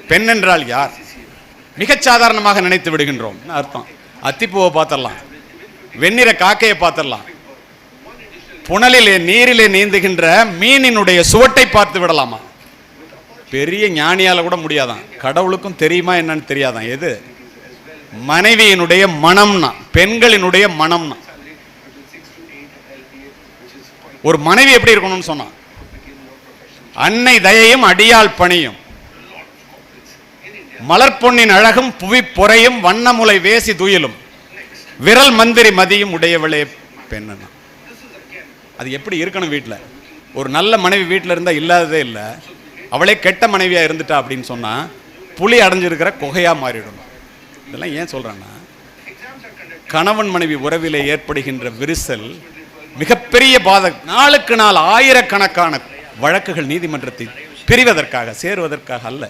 பெண் என்றால் யார்? மிகச் சாதாரணமாக நினைத்து விடுகின்றோம். அர்த்தம், அத்திப்பூவை பார்த்துடலாம், வெண்ணிற காக்கையை பார்த்துடலாம், புனலிலே நீரிலே நீந்துகின்ற மீனினுடைய சுவட்டை பார்த்து விடலாமா? பெரிய ஞானியால கூட முடியாதான். கடவுளுக்கும் தெரியுமா என்னன்னு தெரியாதான். எது மனைவியினுடைய மனம்னா, பெண்களினுடைய மனம்னா. ஒரு மனைவி எப்படி இருக்கணும்னு சொன்னா, அன்னை தயையும் அடியாள் பணியும், மலர்பொன்னின் அழகும் புவி பொறையும் வண்ணமுலை வேசி துயிலும் விரல் மந்திரி மதியும் உடையவளே பெண்ணா. அது எப்படி இருக்கணும்? வீட்டில் ஒரு நல்ல மனைவி வீட்டில் இருந்தால் இல்லாததே இல்லை. அவளே கெட்ட மனைவியாக இருந்துட்டா அப்படின்னு சொன்னால் புலி அடைஞ்சிருக்கிற குகையாக மாறிடும். இதெல்லாம் ஏன் சொல்கிறேன்னா, கணவன் மனைவி உறவிலே ஏற்படுகின்ற விரிசல் மிகப்பெரிய நாளுக்கு நாள் ஆயிரக்கணக்கான வழக்குகள் நீதிமன்றத்தில் பிரிவதற்காக, சேருவதற்காக அல்ல.